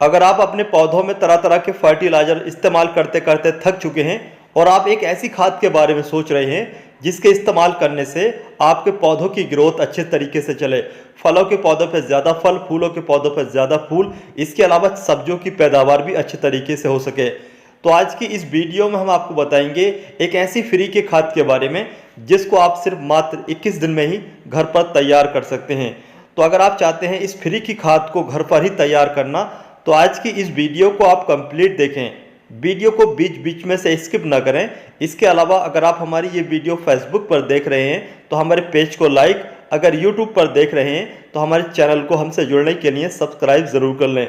अगर आप अपने पौधों में तरह तरह के फर्टिलाइजर इस्तेमाल करते करते थक चुके हैं और आप एक ऐसी खाद के बारे में सोच रहे हैं जिसके इस्तेमाल करने से आपके पौधों की ग्रोथ अच्छे तरीके से चले, फलों के पौधों पर ज़्यादा फल, फूलों के पौधों पर ज़्यादा फूल, इसके अलावा सब्जियों की पैदावार भी अच्छे तरीके से हो सके, तो आज की इस वीडियो में हम आपको बताएंगे एक ऐसी फ्री के खाद के बारे में जिसको आप सिर्फ मात्र 21 दिन में ही घर पर तैयार कर सकते हैं। तो अगर आप चाहते हैं इस फ्री की खाद को घर पर ही तैयार करना, तो आज की इस वीडियो को आप कंप्लीट देखें, वीडियो को बीच बीच में से स्किप ना करें। इसके अलावा अगर आप हमारी ये वीडियो फेसबुक पर देख रहे हैं तो हमारे पेज को लाइक, अगर यूट्यूब पर देख रहे हैं तो हमारे चैनल को हमसे जुड़ने के लिए सब्सक्राइब ज़रूर कर लें।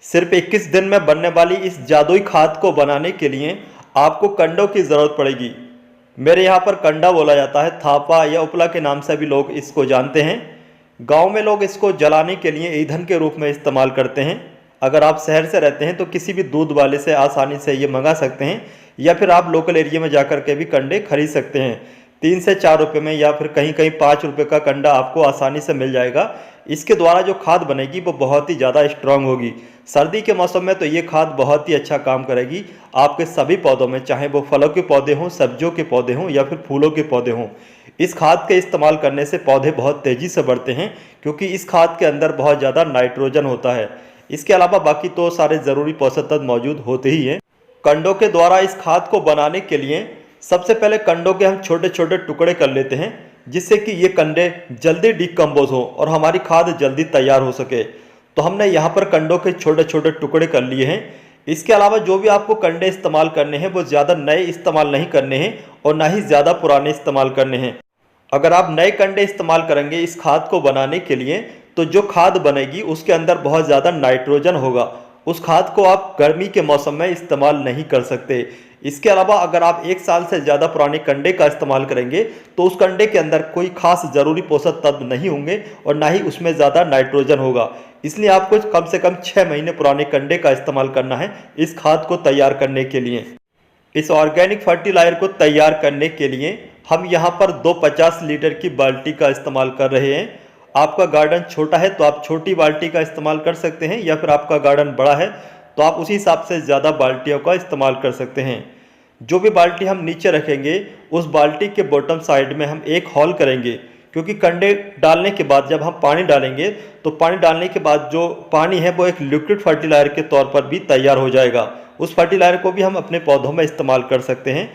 सिर्फ 21 दिन में बनने वाली इस जादुई खाद को बनाने के लिए आपको कंडों की ज़रूरत पड़ेगी। मेरे यहाँ पर कंडा बोला जाता है, थापा या उपला के नाम से भी लोग इसको जानते हैं। गांव में लोग इसको जलाने के लिए ईंधन के रूप में इस्तेमाल करते हैं। अगर आप शहर से रहते हैं तो किसी भी दूध वाले से आसानी से ये मंगा सकते हैं, या फिर आप लोकल एरिया में जाकर के भी कंडे खरीद सकते हैं। 3 से 4 रुपये में, या फिर कहीं कहीं 5 रुपये का कंडा आपको आसानी से मिल जाएगा। इसके द्वारा जो खाद बनेगी वो बहुत ही ज़्यादा स्ट्रांग होगी। सर्दी के मौसम में तो ये खाद बहुत ही अच्छा काम करेगी आपके सभी पौधों में, चाहे वो फलों के पौधे हों, सब्जियों के पौधे हों या फिर फूलों के पौधे हों। इस खाद के इस्तेमाल करने से पौधे बहुत तेज़ी से बढ़ते हैं, क्योंकि इस खाद के अंदर बहुत ज़्यादा नाइट्रोजन होता है। इसके अलावा बाकी तो सारे ज़रूरी पोषक तत्व मौजूद होते ही हैं। कंडों के द्वारा इस खाद को बनाने के लिए सबसे पहले कंडों के हम छोटे छोटे टुकड़े कर लेते हैं, जिससे कि ये कंडे जल्दी डिकम्पोज हो और हमारी खाद जल्दी तैयार हो सके। तो हमने यहाँ पर कंडों के छोटे छोटे टुकड़े कर लिए हैं। इसके अलावा जो भी आपको कंडे इस्तेमाल करने हैं वो ज़्यादा नए इस्तेमाल नहीं करने हैं और ना ही ज़्यादा पुराने इस्तेमाल करने हैं। अगर आप नए कंडे इस्तेमाल करेंगे इस खाद को बनाने के लिए, तो जो खाद बनेगी उसके अंदर बहुत ज़्यादा नाइट्रोजन होगा। उस खाद को आप गर्मी के मौसम में इस्तेमाल नहीं कर सकते। इसके अलावा अगर आप 1 साल से ज़्यादा पुराने कंडे का इस्तेमाल करेंगे तो उस कंडे के अंदर कोई खास ज़रूरी पोषक तत्व नहीं होंगे और ना ही उसमें ज़्यादा नाइट्रोजन होगा। इसलिए आपको कम से कम 6 महीने पुराने कंडे का इस्तेमाल करना है इस खाद को तैयार करने के लिए। इस ऑर्गेनिक फर्टिलाइजर को तैयार करने के लिए हम यहाँ पर 2 50 लीटर की बाल्टी का इस्तेमाल कर रहे हैं। आपका गार्डन छोटा है तो आप छोटी बाल्टी का इस्तेमाल कर सकते हैं, या फिर आपका गार्डन बड़ा है तो आप उसी हिसाब से ज़्यादा बाल्टियों का इस्तेमाल कर सकते हैं। जो भी बाल्टी हम नीचे रखेंगे उस बाल्टी के बॉटम साइड में हम एक होल करेंगे, क्योंकि कंडे डालने के बाद जब हम पानी डालेंगे तो पानी डालने के बाद जो पानी है वो एक लिक्विड फर्टिलाइजर के तौर पर भी तैयार हो जाएगा। उस फर्टिलाइजर को भी हम अपने पौधों में इस्तेमाल कर सकते हैं।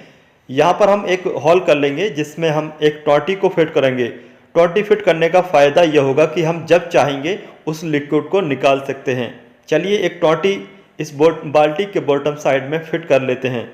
यहाँ पर हम एक होल कर लेंगे जिसमें हम एक टोंटी को फिट करेंगे। टोंटी फिट करने का फ़ायदा यह होगा कि हम जब चाहेंगे उस लिक्विड को निकाल सकते हैं। चलिए एक टोंटी इस बाल्टी के बॉटम साइड में फिट कर लेते हैं।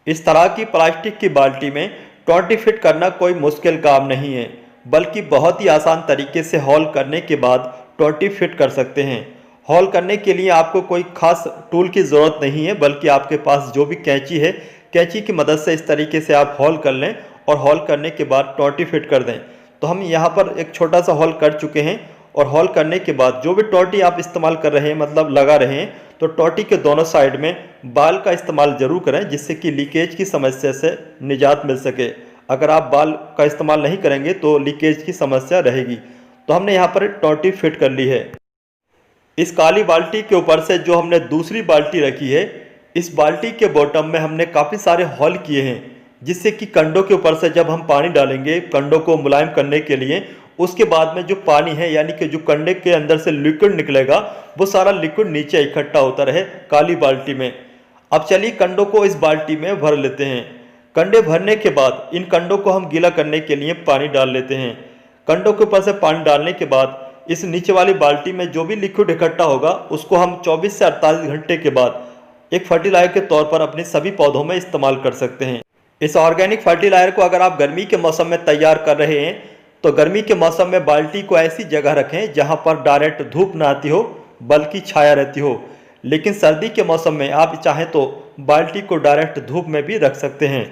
इस तरह की प्लास्टिक की बाल्टी में टोंटी फिट करना कोई मुश्किल काम नहीं है, बल्कि बहुत ही आसान तरीके से होल करने के बाद टोंटी फिट कर सकते हैं। होल करने के लिए आपको कोई खास टूल की ज़रूरत नहीं है, बल्कि आपके पास जो भी कैंची है, कैंची की मदद से इस तरीके से आप होल कर लें और होल करने के बाद टोंटी फिट कर दें। तो हम यहाँ पर एक छोटा सा होल कर चुके हैं, और होल करने के बाद जो भी टोंटी आप इस्तेमाल कर रहे हैं, मतलब लगा रहे हैं, तो टोंटी के दोनों साइड में बाल का इस्तेमाल ज़रूर करें, जिससे कि लीकेज की समस्या से निजात मिल सके। अगर आप बाल का इस्तेमाल नहीं करेंगे तो लीकेज की समस्या रहेगी। तो हमने यहाँ पर टोंटी फिट कर ली है। इस काली बाल्टी के ऊपर से जो हमने दूसरी बाल्टी रखी है, इस बाल्टी के बॉटम में हमने काफ़ी सारे होल किए हैं, जिससे कि कंडों के ऊपर से जब हम पानी डालेंगे कंडों को मुलायम करने के लिए, उसके बाद में जो पानी है, यानी कि जो कंडे के अंदर से लिक्विड निकलेगा, वो सारा लिक्विड नीचे इकट्ठा होता रहे काली बाल्टी में। अब चलिए कंडों को इस बाल्टी में भर लेते हैं। कंडे भरने के बाद इन कंडों को हम गीला करने के लिए पानी डाल लेते हैं। कंडों के ऊपर से पानी डालने के बाद इस नीचे वाली बाल्टी में जो भी लिक्विड इकट्ठा होगा उसको हम 24 से 48 घंटे के बाद एक फर्टिलाइजर के तौर पर अपने सभी पौधों में इस्तेमाल कर सकते हैं। इस ऑर्गेनिक फर्टिलाइजर को अगर आप गर्मी के मौसम में तैयार कर रहे हैं तो गर्मी के मौसम में बाल्टी को ऐसी जगह रखें जहां पर डायरेक्ट धूप ना आती हो, बल्कि छाया रहती हो। लेकिन सर्दी के मौसम में आप चाहें तो बाल्टी को डायरेक्ट धूप में भी रख सकते हैं।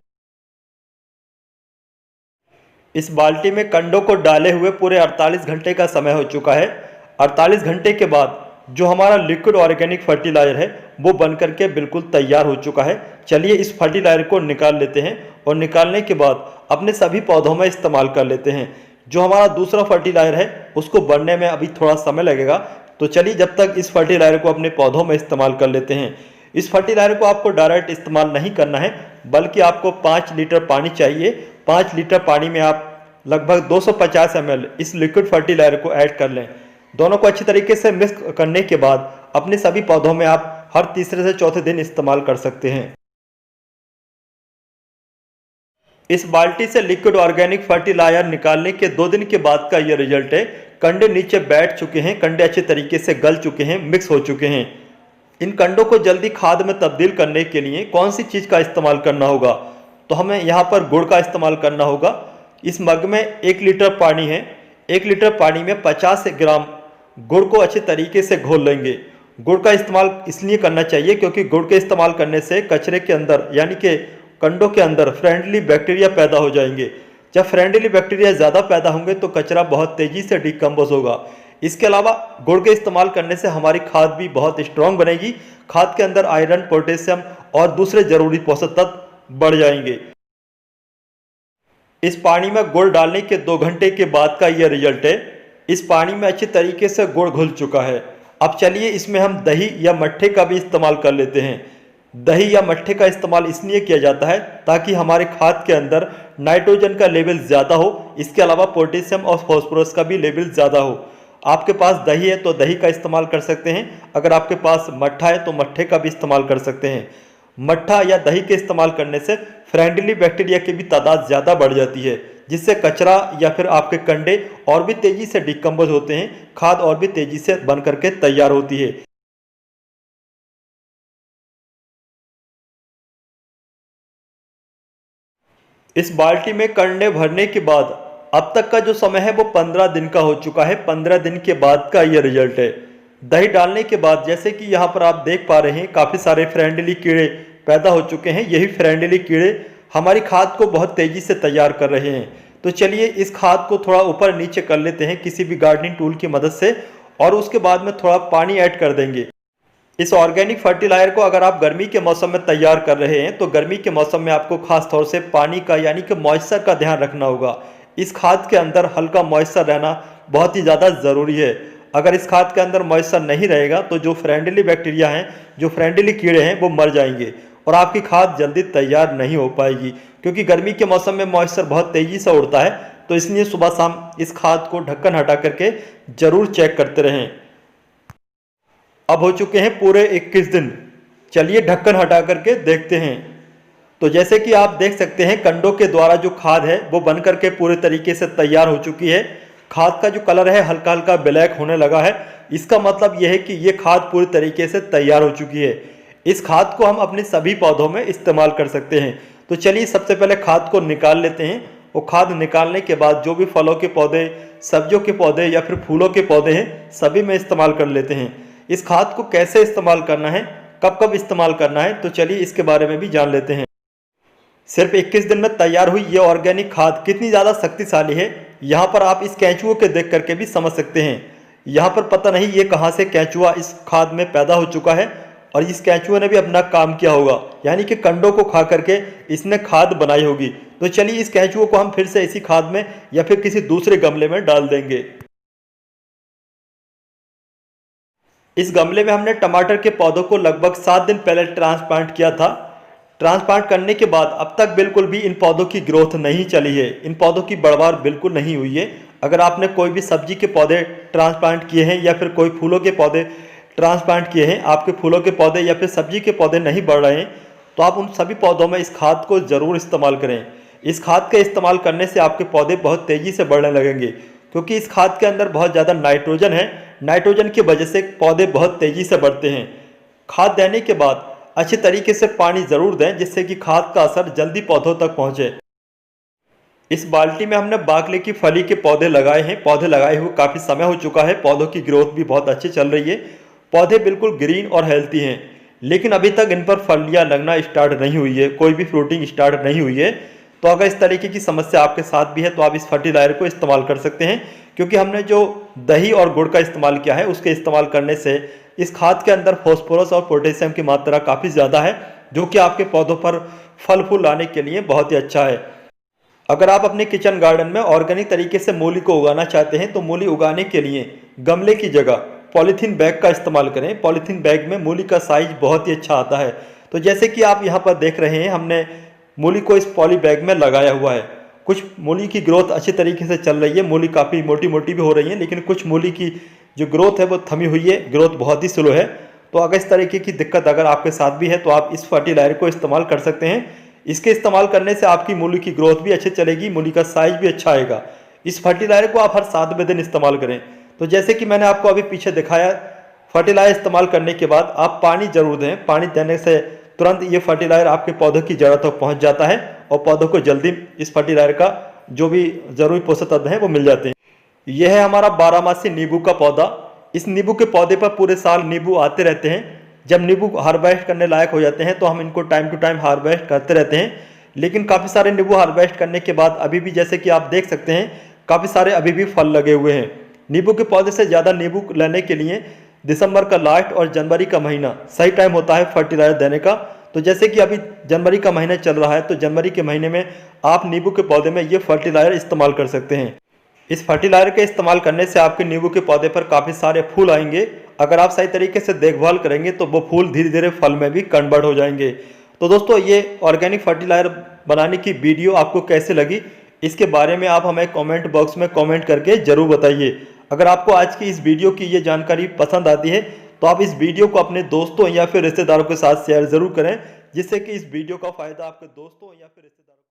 इस बाल्टी में कंडों को डाले हुए पूरे 48 घंटे का समय हो चुका है। 48 घंटे के बाद जो हमारा लिक्विड ऑर्गेनिक फर्टिलाइजर है वो बनकर के बिल्कुल तैयार हो चुका है। चलिए इस फर्टिलाइजर को निकाल लेते हैं और निकालने के बाद अपने सभी पौधों में इस्तेमाल कर लेते हैं। जो हमारा दूसरा फर्टिलाइजर है उसको बनने में अभी थोड़ा समय लगेगा। तो चलिए जब तक इस फर्टिलाइजर को अपने पौधों में इस्तेमाल कर लेते हैं। इस फर्टिलाइजर को आपको डायरेक्ट इस्तेमाल नहीं करना है, बल्कि आपको 5 लीटर पानी चाहिए। 5 लीटर पानी में आप लगभग 250 ml इस लिक्विड फर्टिलाइजर को ऐड कर लें। दोनों को अच्छी तरीके से मिक्स करने के बाद अपने सभी पौधों में आप हर तीसरे से चौथे दिन इस्तेमाल कर सकते हैं। इस बाल्टी से लिक्विड ऑर्गेनिक फर्टिलाइजर निकालने के 2 दिन के बाद का यह रिजल्ट है। कंडे नीचे बैठ चुके हैं, कंडे अच्छे तरीके से गल चुके हैं, मिक्स हो चुके हैं। इन कंडों को जल्दी खाद में तब्दील करने के लिए कौन सी चीज़ का इस्तेमाल करना होगा, तो हमें यहाँ पर गुड़ का इस्तेमाल करना होगा। इस मग में 1 लीटर पानी है। 1 लीटर पानी में 50 ग्राम गुड़ को अच्छे तरीके से घोल लेंगे। गुड़ का इस्तेमाल इसलिए करना चाहिए क्योंकि गुड़ के इस्तेमाल करने से कचरे के अंदर यानी कि कंडों के अंदर फ्रेंडली बैक्टीरिया पैदा हो जाएंगे। जब फ्रेंडली बैक्टीरिया ज़्यादा पैदा होंगे तो कचरा बहुत तेज़ी से डिकम्पोज होगा। इसके अलावा गुड़ के इस्तेमाल करने से हमारी खाद भी बहुत स्ट्रॉन्ग बनेगी। खाद के अंदर आयरन, पोटेशियम और दूसरे जरूरी पोषक तत्व बढ़ जाएंगे। इस पानी में गुड़ डालने के 2 घंटे के बाद का यह रिजल्ट है। इस पानी में अच्छी तरीके से गुड़ घुल चुका है। अब चलिए इसमें हम दही या मट्ठे का भी इस्तेमाल कर लेते हैं। दही या मट्ठे का इस्तेमाल इसलिए किया जाता है ताकि हमारे खाद के अंदर नाइट्रोजन का लेवल ज़्यादा हो, इसके अलावा पोटेशियम और फास्फोरस का भी लेवल ज़्यादा हो। आपके पास दही है तो दही का इस्तेमाल कर सकते हैं, अगर आपके पास मट्ठा है तो मट्ठे का भी इस्तेमाल कर सकते हैं। मट्ठा या दही के इस्तेमाल करने से फ्रेंडली बैक्टीरिया की भी तादाद ज़्यादा बढ़ जाती है, जिससे कचरा या फिर आपके कंडे और भी तेज़ी से डिकम्पोज होते हैं, खाद और भी तेज़ी से बन करके तैयार होती है। इस बाल्टी में कंडे भरने के बाद अब तक का जो समय है वो 15 दिन का हो चुका है। 15 दिन के बाद का ये रिजल्ट है। दही डालने के बाद जैसे कि यहाँ पर आप देख पा रहे हैं काफ़ी सारे फ्रेंडली कीड़े पैदा हो चुके हैं। यही फ्रेंडली कीड़े हमारी खाद को बहुत तेज़ी से तैयार कर रहे हैं। तो चलिए इस खाद को थोड़ा ऊपर नीचे कर लेते हैं किसी भी गार्डनिंग टूल की मदद से, और उसके बाद में थोड़ा पानी ऐड कर देंगे। इस ऑर्गेनिक फर्टिलाइजर को अगर आप गर्मी के मौसम में तैयार कर रहे हैं तो गर्मी के मौसम में आपको खास तौर से पानी का यानी कि मॉइस्चर का ध्यान रखना होगा। इस खाद के अंदर हल्का मॉइस्चर रहना बहुत ही ज़्यादा ज़रूरी है। अगर इस खाद के अंदर मॉइस्चर नहीं रहेगा तो जो फ्रेंडली बैक्टीरिया हैं, जो फ्रेंडली कीड़े हैं, वो मर जाएंगे और आपकी खाद जल्दी तैयार नहीं हो पाएगी, क्योंकि गर्मी के मौसम में मॉइस्चर बहुत तेज़ी से उड़ता है। तो इसलिए सुबह शाम इस खाद को ढक्कन हटा करके ज़रूर चेक करते रहें। अब हो चुके हैं पूरे 21 दिन। चलिए ढक्कन हटा करके देखते हैं। तो जैसे कि आप देख सकते हैं कंडों के द्वारा जो खाद है वो बन करके पूरे तरीके से तैयार हो चुकी है। खाद का जो कलर है हल्का हल्का ब्लैक होने लगा है। इसका मतलब यह है कि ये खाद पूरी तरीके से तैयार हो चुकी है। इस खाद को हम अपने सभी पौधों में इस्तेमाल कर सकते हैं। तो चलिए सबसे पहले खाद को निकाल लेते हैं। वो खाद निकालने के बाद जो भी फलों के पौधे, सब्जियों के पौधे या फिर फूलों के पौधे हैं, सभी में इस्तेमाल कर लेते हैं। इस खाद को कैसे इस्तेमाल करना है, कब कब इस्तेमाल करना है, तो चलिए इसके बारे में भी जान लेते हैं। सिर्फ 21 दिन में तैयार हुई ये ऑर्गेनिक खाद कितनी ज़्यादा शक्तिशाली है, यहाँ पर आप इस कैंचुओं के देख करके भी समझ सकते हैं। यहाँ पर पता नहीं ये कहाँ से कैंचुआ इस खाद में पैदा हो चुका है और इस कैंचुए ने भी अपना काम किया होगा, यानी कि कंडों को खा करके इसने खाद बनाई होगी। तो चलिए इस कैंचुओं को हम फिर से इसी खाद में या फिर किसी दूसरे गमले में डाल देंगे। इस गमले में हमने टमाटर के पौधों को लगभग 7 दिन पहले ट्रांसप्लांट किया था। ट्रांसप्लांट करने के बाद अब तक बिल्कुल भी इन पौधों की ग्रोथ नहीं चली है, इन पौधों की बढ़वार बिल्कुल नहीं हुई है। अगर आपने कोई भी सब्जी के पौधे ट्रांसप्लांट किए हैं या फिर कोई फूलों के पौधे ट्रांसप्लांट किए हैं, आपके फूलों के पौधे या फिर सब्जी के पौधे नहीं बढ़ रहे हैं, तो आप उन सभी पौधों में इस खाद को ज़रूर इस्तेमाल करें। इस खाद के इस्तेमाल करने से आपके पौधे बहुत तेज़ी से बढ़ने लगेंगे, क्योंकि इस खाद के अंदर बहुत ज़्यादा नाइट्रोजन है। नाइट्रोजन की वजह से पौधे बहुत तेज़ी से बढ़ते हैं। खाद देने के बाद अच्छे तरीके से पानी ज़रूर दें, जिससे कि खाद का असर जल्दी पौधों तक पहुँचे। इस बाल्टी में हमने बाकले की फली के पौधे लगाए हैं। पौधे लगाए हुए काफ़ी समय हो चुका है, पौधों की ग्रोथ भी बहुत अच्छी चल रही है। पौधे बिल्कुल ग्रीन और हेल्थी हैं, लेकिन अभी तक इन पर फलियाँ लगना स्टार्ट नहीं हुई है, कोई भी फ्रूटिंग स्टार्ट नहीं हुई है। तो अगर इस तरीके की समस्या आपके साथ भी है तो आप इस फर्टिलाइजर को इस्तेमाल कर सकते हैं, क्योंकि हमने जो दही और गुड़ का इस्तेमाल किया है उसके इस्तेमाल करने से इस खाद के अंदर फास्फोरस और पोटेशियम की मात्रा काफ़ी ज़्यादा है, जो कि आपके पौधों पर फल फूल लाने के लिए बहुत ही अच्छा है। अगर आप अपने किचन गार्डन में ऑर्गेनिक तरीके से मूली को उगाना चाहते हैं तो मूली उगाने के लिए गमले की जगह पॉलीथीन बैग का इस्तेमाल करें। पॉलीथीन बैग में मूली का साइज बहुत ही अच्छा आता है। तो जैसे कि आप यहाँ पर देख रहे हैं, हमने मूली को इस पॉली बैग में लगाया हुआ है। कुछ मूली की ग्रोथ अच्छी तरीके से चल रही है, मूली काफ़ी मोटी मोटी भी हो रही है, लेकिन कुछ मूली की जो ग्रोथ है वो थमी हुई है, ग्रोथ बहुत ही स्लो है। तो अगर इस तरीके की दिक्कत अगर आपके साथ भी है तो आप इस फर्टिलाइजर को इस्तेमाल कर सकते हैं। इसके इस्तेमाल करने से आपकी मूली की ग्रोथ भी अच्छी चलेगी, मूली का साइज भी अच्छा आएगा। इस फर्टिलाइजर को आप हर 7वें दिन इस्तेमाल करें। तो जैसे कि मैंने आपको अभी पीछे दिखाया, फर्टिलाइजर इस्तेमाल करने के बाद आप पानी जरूर दें। पानी देने से तुरंत ये फर्टिलाइजर आपके पौधों की जड़ तक पहुंच जाता है और पौधों को जल्दी इस फर्टिलाइजर का जो भी जरूरी पोषक तत्व हैं वो मिल जाते हैं। यह है हमारा 12 मासी नींबू का पौधा। इस नींबू के पौधे पर पूरे साल नींबू आते रहते हैं। जब नींबू हार्वेस्ट करने लायक हो जाते हैं तो हम इनको टाइम टू टाइम हार्वेस्ट करते रहते हैं। लेकिन काफ़ी सारे नींबू हार्वेस्ट करने के बाद अभी भी, जैसे कि आप देख सकते हैं, काफ़ी सारे अभी भी फल लगे हुए हैं। नींबू के पौधे से ज़्यादा नींबू लेने के लिए दिसंबर का लास्ट और जनवरी का महीना सही टाइम होता है फर्टिलाइजर देने का। तो जैसे कि अभी जनवरी का महीना चल रहा है, तो जनवरी के महीने में आप नींबू के पौधे में ये फर्टिलाइजर इस्तेमाल कर सकते हैं। इस फर्टिलाइजर के इस्तेमाल करने से आपके नींबू के पौधे पर काफ़ी सारे फूल आएंगे। अगर आप सही तरीके से देखभाल करेंगे तो वो फूल धीरे धीरे फल में भी कन्वर्ट हो जाएंगे। तो दोस्तों, ये ऑर्गेनिक फर्टिलाइजर बनाने की वीडियो आपको कैसे लगी, इसके बारे में आप हमें कमेंट बॉक्स में कमेंट करके ज़रूर बताइए। अगर आपको आज की इस वीडियो की ये जानकारी पसंद आती है तो आप इस वीडियो को अपने दोस्तों या फिर रिश्तेदारों के साथ शेयर ज़रूर करें, जिससे कि इस वीडियो का फ़ायदा आपके दोस्तों या फिर रिश्तेदारों